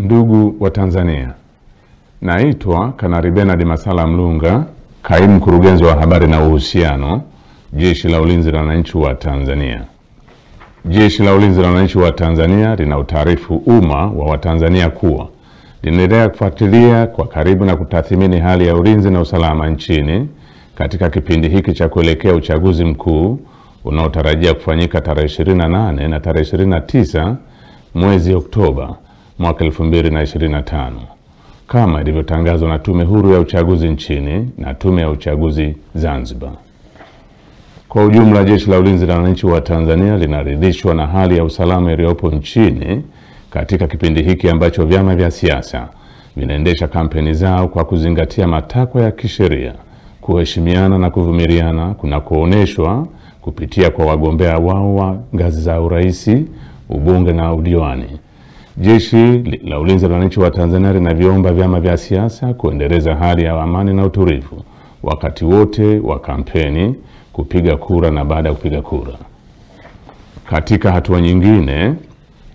Ndugu wa Tanzania, naitwa Kanali Bernard Masala Mlunga, kaimu mkurugenzi wa habari na uhusiano, Jeshi la Ulinzi la Wananchi wa Tanzania. Jeshi la Ulinzi la Wananchi wa Tanzania linautaarifu umma wa Watanzania kuwa linaendelea kufuatilia kwa karibu na kutathmini hali ya ulinzi na usalama nchini katika kipindi hiki cha kuelekea uchaguzi mkuu unaotarajia kufanyika tarehe 28 na tarehe 29 mwezi Oktoba mwaka 2025 kama ilivyotangazwa na Tume Huru ya Uchaguzi nchini na Tume ya Uchaguzi Zanzibar. Kwa ujumla, Jeshi la Ulinzi la Wananchi wa Tanzania linaridhishwa na hali ya usalama iliyopo nchini katika kipindi hiki ambacho vyama vya siasa vinaendesha kampeni zao kwa kuzingatia matakwa ya kisheria, kuheshimiana na kuvumiliana kunakooneshwa kupitia kwa wagombea wao wa ngazi za urais, ubunge na udiwani. Jeshi la Ulinzi la Wananchi wa Tanzania linaviomba vyama vya siasa kuendeleza hali ya amani na utulivu wakati wote wa kampeni, kupiga kura na baada ya kupiga kura. Katika hatua nyingine,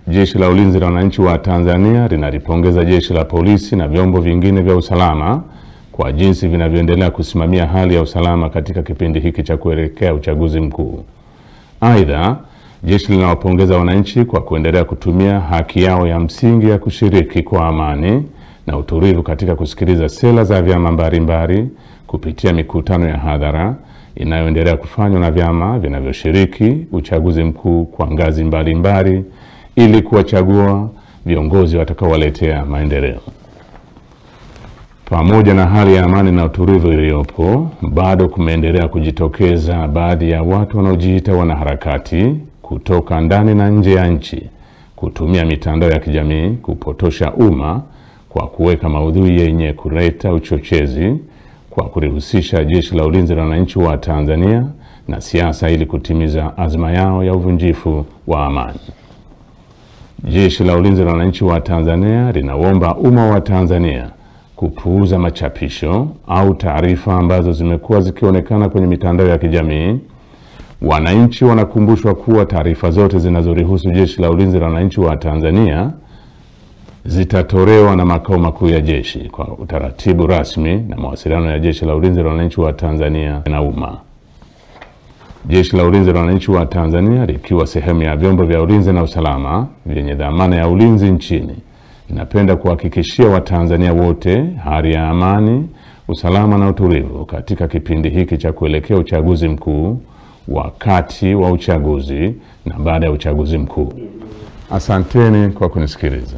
Jeshi la Ulinzi la Wananchi wa Tanzania linalipongeza Jeshi la Polisi na vyombo vingine vya usalama kwa jinsi vinavyoendelea kusimamia hali ya usalama katika kipindi hiki cha kuelekea uchaguzi mkuu. Aidha, jeshi linawapongeza wananchi kwa kuendelea kutumia haki yao ya msingi ya kushiriki kwa amani na utulivu katika kusikiliza sera za vyama mbalimbali kupitia mikutano ya hadhara inayoendelea kufanywa na vyama vinavyoshiriki uchaguzi mkuu kwa ngazi mbalimbali ili kuwachagua viongozi watakaowaletea maendeleo. Pamoja na hali ya amani na utulivu iliyopo, bado kumeendelea kujitokeza baadhi ya watu wanaojiita wanaharakati kutoka ndani na nje ya nchi kutumia mitandao ya kijamii kupotosha umma kwa kuweka maudhui yenye kuleta uchochezi kwa kulihusisha Jeshi la Ulinzi la Wananchi wa Tanzania na siasa ili kutimiza azma yao ya uvunjifu wa amani. Jeshi la Ulinzi la Wananchi wa Tanzania linaomba umma wa Tanzania kupuuza machapisho au taarifa ambazo zimekuwa zikionekana kwenye mitandao ya kijamii. Wananchi wanakumbushwa kuwa taarifa zote zinazorihusu Jeshi la Ulinzi la Wananchi wa Tanzania zitatolewa na makao makuu ya jeshi kwa utaratibu rasmi na mawasiliano ya Jeshi la Ulinzi la Wananchi wa Tanzania na umma. Jeshi la Ulinzi la Wananchi wa Tanzania likiwa sehemu ya vyombo vya ulinzi na usalama vyenye dhamana ya ulinzi nchini, ninapenda kuhakikishia Watanzania wote hali ya amani, usalama na utulivu katika kipindi hiki cha kuelekea uchaguzi mkuu, wakati wa uchaguzi na baada ya uchaguzi mkuu. Asanteni kwa kunisikiliza.